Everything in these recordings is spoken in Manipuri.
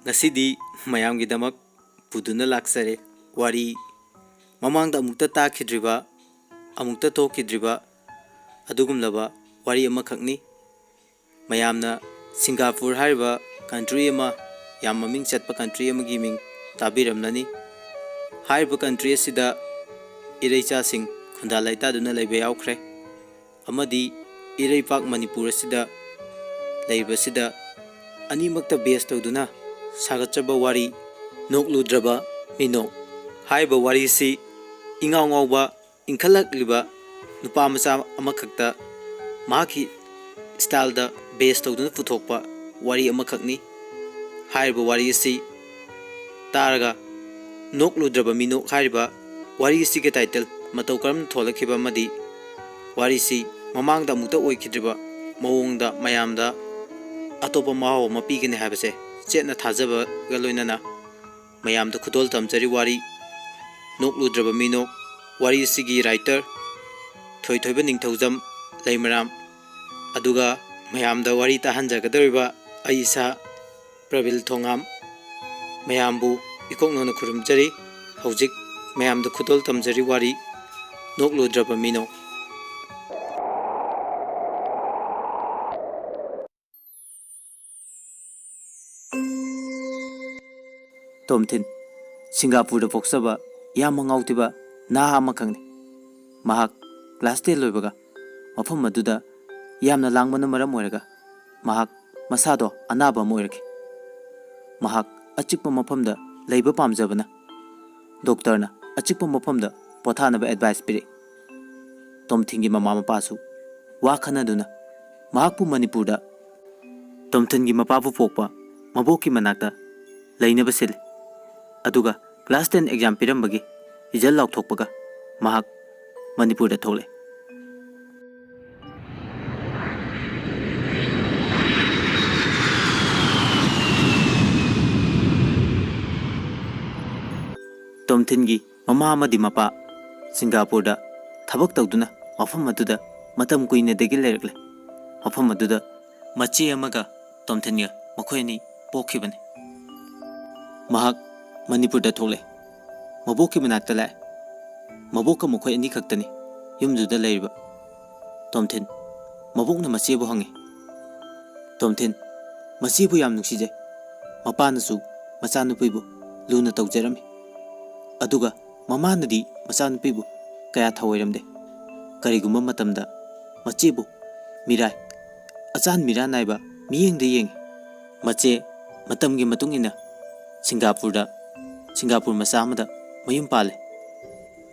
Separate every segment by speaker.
Speaker 1: Ngasidi mayamgidamak puduna laksare wari mamangda amukta takidriba amukta tokidriba adugumlaba wari amakhakni mayamna Singapore hariba country ama yam maming chatpa country amagi ming tabiramnani hariba country asida ireicha sing khunda laita duna leibe yaukre amadi ireipak Manipur asida leibasida animakta base tawduna sagatchaba wari Nokludraba Minok haiba wari si ingaw ngawba inkhalakliba nupa macha amakhakta maki style da base tawduna puthokpa wari amakhakni haiba wari si taraga Nokludraba Minok haiba wari si ke title matau karam tholakhiba madi wari si mamangda mukta oikidriba mawongda mayamda atopa maho mapigine habase chetna thajaba galoinana mayamda khudol tamjari wari Nokludraba Minok wari sigi writer THOITHOIBA NINGTHOUJAM leimaram aduga mayamda wari tahanjagadariba aisa PRABIL THONGAM mayambu ikoknona khurumjari hojik mayamda khudol tamjari wari Nokludraba Minok Tomthin Singapore da foksaba yamang autiba na amakhangni mahak class 10 loibaga mafam maduda yamna langmana maram oiraga mahak masado anaba moiraki mahak achikpa mafamda leiba pamjabana doctor na achikpa mafamda pothanaba advice pire Tomthingi mama mapasu wa khanaduna mahakpu Manipurda Tomthingi mapapu pokpa maboki manakta leinaba sil aduga class 10 exam pirambagi result lauthokpaga mahak Manipur da thole Tomthingi mama amadi mapa Singapore da thabak tawduna mafam aduda matam kuina degi lerakle mafam aduda machi amaga Tomthinga makhoini pokhibane mahak Manipur da thole maboki manakta lai maboka makhoi ani khaktani yumjuda leiba Tomthin mabokna machebu hangi Tomthin machebu yam nuksije mapanasu machanupibu luna tawjarami aduga mamanadi machanupibu kaya thawoiramde karigumba matamda machebu mirai achan mira naiba miyengde yeng mache matamgi matungina Singapore masamada mayum pale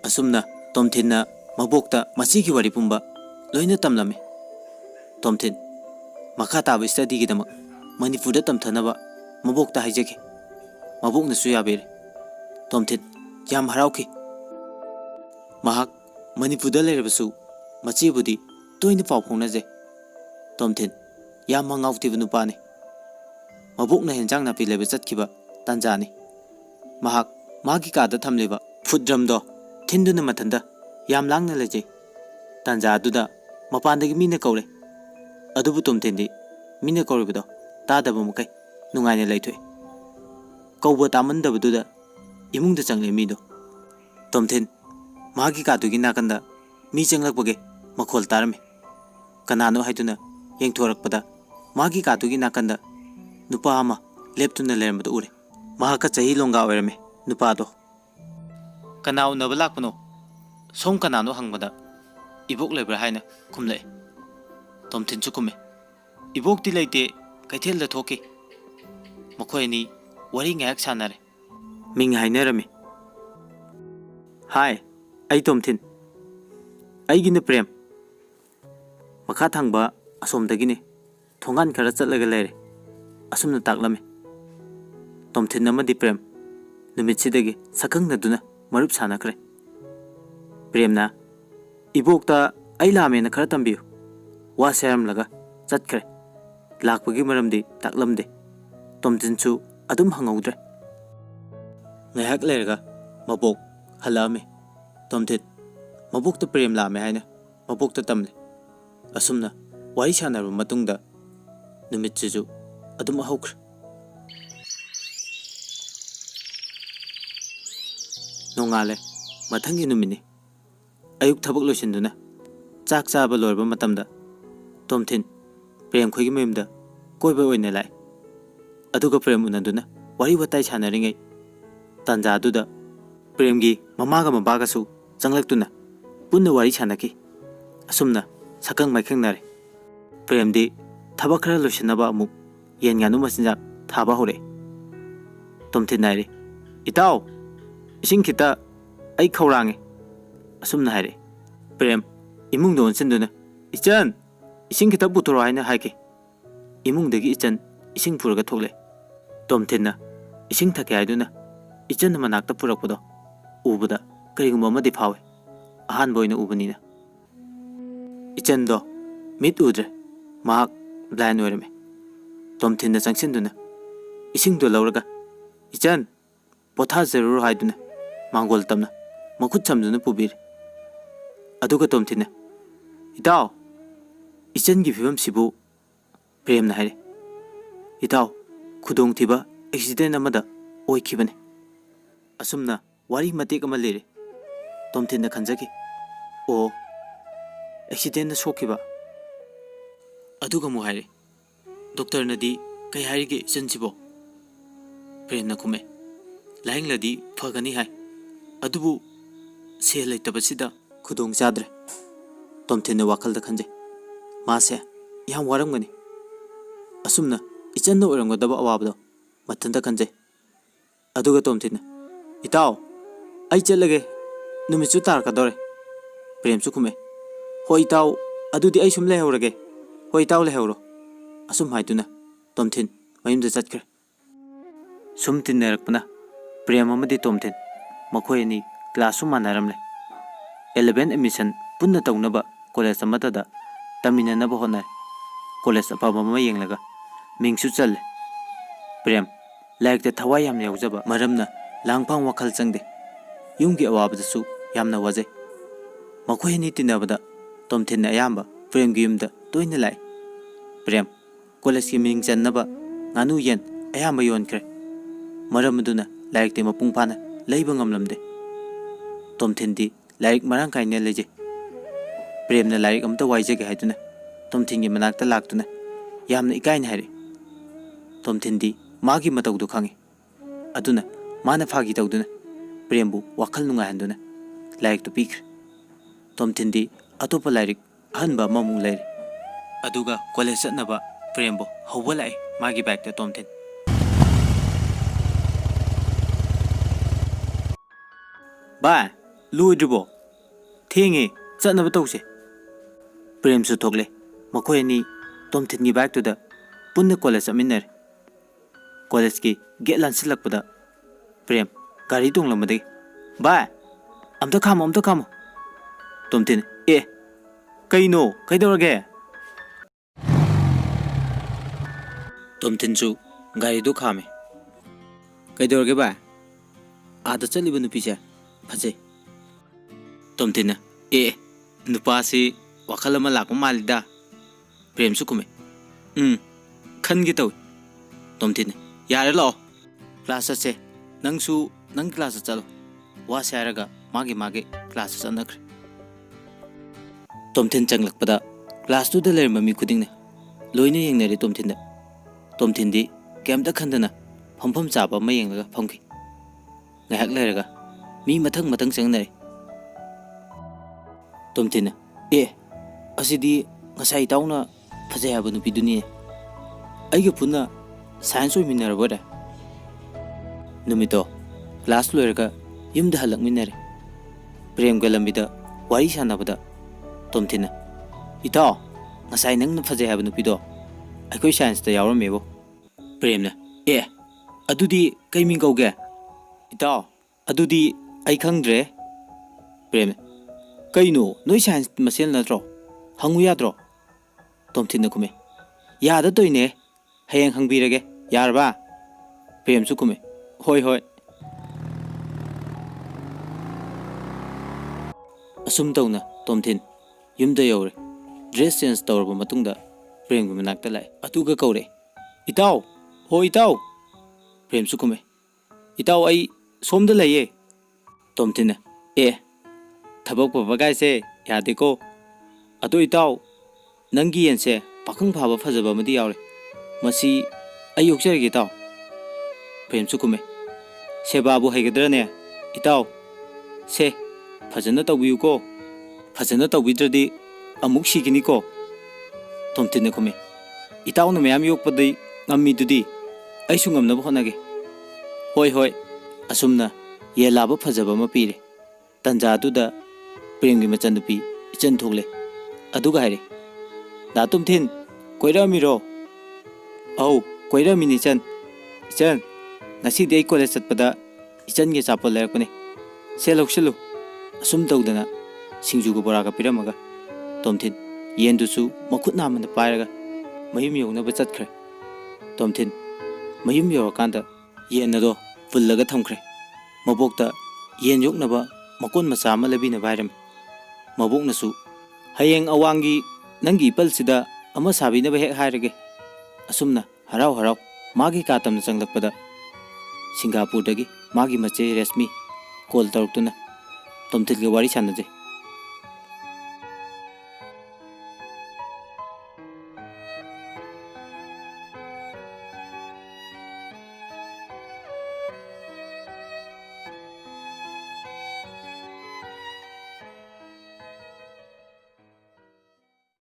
Speaker 1: asumna Tomthinna mabokta machigi wari pumba loina tamlame Tomthin makha taba study gidamak Manipur da tamthanaba mabokta haijaki mabokna su yabere Tomthin yam harauki mahak Manipur da leirabasu machibudi toina paw phongnaje Tomthin yam mangawtiba nupane mabokna henjang napi leba chatkiba tanjani mahak magi kada thamleba foodramdo thinduna mathanda yam langna leje tanja aduda mapandagi mina kaure adubu Tomthindi mina kauribedo tadaba mukai nungaina leithoi kauba tamandabaduda imungda changle mido Tomthin magi kadugi nakanda mi changlakbage makhol tarame kanano haiduna yengthorakpada magi kadugi nakanda nupa ama leptuna lermadu ure mahaka chahi longa oirame nupado kanau naba lakpano som kanano hangbada ibok lebra haina khumlai Tomthin chukume ibok ti leite kaithel da thoki makhoi ni wari ngayak sanare ming hainarame hai ai Tomthin aigina prem makha thangba asomdagine thongan khara chatlaga lere asumna taklame Tomthin amadi prem numitsidagi sakhangnaduna marup sanakre premna ibokta ai lamena khara tambiyu wa seramlaga chatkre lakpagi maramdi taklamde Tomthin chu adum hangawdre ngahak lerga mabok halame Tomthin mabokta prem lame haina mabokta tamle asumna wari sanarba matungda numit chu adum hawkre Nongale mathangi numini ayuk thabak loisinduna chak chaba loirba matamda Tomthin Prem khoigi mayumda koiba oine lai aduga Prem unanduna wari watai sanaringai tanja aduda Premgi mamaga mabaga su changlaktuna punna wari sanaki asumna sakang maikhang Premdi thabak khara loisinaba amuk yen nganu masinjak thaba hore Tomthin nairi itaw ising kita ai khaurange asumna haire Prem imung don sinduna ichan ising kita butoro haina haike imung degi ichan ising puraga thokle Tomthinna ising thake haiduna ichan manakta purakpodo ubada karigumba amadi phawe ahan boina ubanina ichan do mit udre mahak blind oirame Tomthinna changsinduna ising do lauraga ichan potha zarur haiduna mangol tamna makhut chamduna pubir aduga Tomthinna itaw ichan gi phibam sibu Premna haire itaw khudong thiba accident amada oikhibane asumna wari matek ama lere Tomthinna khanjaki o accident na sokhiba aduga mu haire doctor nadi kai hairige ichan sibo Premna khume laing ladi phagani hai adubu se laitabasida khudong chadre Tomthinna wakhalda khanje mase yam waramgani asumna ichanna oiramgadaba awabdo mathanda khanje aduga Tomthinna itaw ai chelage numichu tarkadore Prem su khume hoi taw adudi ai sum lehorage hoi taw lehoro asum haiduna Tomthin mayumda chatkre sum tinnerakpana Prem amadi Tomthin makhoi ani class manaramle 11 admission punna tawnaba college amatada taminanaba honai college apaba ma yenglaga mingsu challe Prem like the thawai yamna yaujaba maramna langpang wakhal changde yumgi awabdasu yamna wajai makhoi ni tinabada Tomthinna ayamba Prem gi yumda toina lai Prem college ki ming channaba nganu yen ayamba yonkre maramaduna like te mapung phana leiba ngamlamde Tomthin di like marang kaine leje Premna like amta waijage haiduna Tomthin gi manakta laktuna yamna ikaina haire Tomthin di magi matawdu khangi aduna mana phagi tawduna Prembu wakhal nunga handuna like to pikre Tomthin di atopa like hanba mamung leire aduga college satnaba Prembu hawalai magi bag ta Tomthin ba luidribo thengi chatnaba tawse Prem su thokle makhoi ani Tomthin gi bag to da punna college aminner college ki get lansilakpada Prem gari tonglamade ba amta khamo Tomthin e kaino kaidorage Tomthin su gari do khame kaidorage ba ada chaliba nupi cha phaje Tomthinna e nupasi wakhalama lakma malida Prem su kume khangi taw Tomthinna yare lo class se nangsu nang class chalo wa saraga mage class anakre Tomthin changlakpada class tu de lerma mi khudingne loine yengnare Tomthin di kemta khandana phampham chaba ma yenglaga phamki ngahak leraga mi mathang changnare Tomthinna e asidi ngasai tawna phajai habu nupi duni aige punna science oi minarabora numito class loiraga yumda halak minare Prem galambida wari sanabada Tomthinna itaw ngasai nangna phajai habu nupi do aikoi science ta yawramebo Premna e adudi kai ming kauge itaw adudi ai khangdre Prem kaino noi science masel natro hangu yadro Tomthinna kume yada toine hayeng hangbirage yarba Prem su kume hoi asum tawna Tomthin yumda yawre dress change tawraba matungda Prem gi manakta lai atuga kaure itaw hoi itaw Prem su kume itaw ai somda laye ꯇꯣꯝꯊꯤꯟꯅ ꯊꯕꯛ ꯐꯕꯒꯥꯏꯁꯦ ꯌꯥꯗꯦꯀꯣ ꯑꯗꯣ ꯏꯇꯥꯎ ꯅꯪꯒꯤ ꯌꯦꯟꯁꯦ ꯄꯥꯈꯪ ꯐꯥꯕ ꯐꯖꯕ ꯑꯃꯗꯤ ꯌꯥꯎꯔꯦ ꯃꯁꯤ ꯑꯩ ꯌꯣꯛꯆꯔꯒꯦ ꯏꯇꯥꯎ ꯄ꯭ꯔꯦꯝꯁꯨ ꯈꯨꯝꯃꯦ ꯁꯦꯕꯥꯕꯨ ꯍꯩꯒꯗ꯭ꯔꯅꯦ ꯏꯇꯥꯎ ꯁꯦ ꯐꯖꯅ ꯇꯧꯕꯤꯌꯨꯀꯣ ꯐꯖꯅ ꯇꯧꯕꯤꯗ꯭ꯔꯗꯤ ꯑꯃꯨꯛ ꯁꯤꯈꯤꯅꯤꯀꯣ ꯇꯣꯝꯊꯤꯟꯅ ꯈꯨꯝꯃꯦ ꯏꯇꯥꯎꯅ ꯃꯌꯥꯝ ꯌꯣꯛꯄꯗꯤ ꯉꯝꯃꯤꯗꯨꯗꯤ ꯑꯩꯁꯨ ꯉꯝꯅꯕ ꯍꯣꯠꯅꯒꯦ ꯍꯣꯏ ꯍꯣꯏ ꯑꯁꯨꯝꯅ ꯌꯦꯟ ꯂꯥꯕ ꯐꯖꯕ ꯑꯃ ꯄꯤꯔꯦ ꯇꯟꯖꯥꯗꯨꯗ ꯄ꯭ꯔꯦꯝꯒꯤ ꯃꯆꯟꯅꯨꯄꯤ ꯏꯆꯟ ꯊꯣꯛꯂꯦ ꯑꯗꯨꯒ ꯍꯥꯏꯔꯦ ꯗꯥ ꯇꯣꯝꯊꯤꯟ ꯀꯣꯏꯔꯛꯑꯝꯃꯤꯔꯣ ꯑꯧ ꯀꯣꯏꯔꯛꯑꯝꯃꯤꯅꯤ ꯏꯆꯟ ꯉꯁꯤꯗꯤ ꯑꯩ ꯀꯣꯂꯦꯖ ꯆꯠꯄꯗ ꯏꯆꯟꯒꯤ ꯑꯆꯥꯄꯣꯠ ꯂꯩꯔꯛꯄꯅꯦ ꯁꯦ ꯂꯧꯁꯤꯜꯂꯨ ꯑꯁꯨꯝ ꯇꯧꯗꯅ ꯁꯤꯡꯖꯨꯒ ꯕꯣꯔꯥꯒ ꯄꯤꯔꯝꯃꯒ ꯇꯣꯝꯊꯤꯟ ꯌꯦꯟꯗꯨꯁꯨ ꯃꯈꯨꯠ ꯅꯥꯝꯃꯅ ꯄꯥꯏꯔꯒ ꯃꯌꯨꯝ ꯌꯧꯅꯕ ꯆꯠꯈ꯭ꯔꯦ ꯇꯣꯝꯊꯤꯟ ꯃꯌꯨꯝ ꯌꯧꯔꯀꯥꯟꯗ ꯌꯦꯟ ꯑꯗꯣ ꯄꯨꯜꯂꯒ ꯊꯝꯈ꯭ꯔꯦ ꯃꯕꯣꯛꯇ ꯌꯦꯟ ꯌꯣꯛꯅꯕ ꯃꯀꯣꯟ ꯃꯆꯥ ꯑꯃ ꯂꯩꯕꯤꯅꯕ ꯍꯥꯏꯔꯝꯃꯤ ꯃꯕꯣꯛꯅꯁꯨ ꯍꯌꯦꯡ ꯑꯋꯥꯡꯒꯤ ꯅꯪꯒꯤ ꯏꯄꯜꯁꯤꯗ ꯑꯃ ꯁꯥꯕꯤꯅꯕ ꯍꯦꯛ ꯍꯥꯏꯔꯒꯦ ꯑꯁꯨꯝꯅ ꯍꯔꯥꯎ ꯍꯔꯥꯎ ꯃꯥꯒꯤ ꯀꯥ ꯇꯝꯅ ꯆꯪꯂꯛꯄꯗ ꯁꯤꯡꯒꯥꯄꯨꯔꯗꯒꯤ ꯃꯥꯒꯤ ꯃꯆꯦ ꯔꯦꯁꯃꯤ ꯀꯣꯜ ꯇꯧꯔꯛꯇꯨꯅ ꯇꯣꯝꯊꯤꯟꯒ ꯋꯥꯔꯤ ꯁꯥꯟꯅꯖꯩ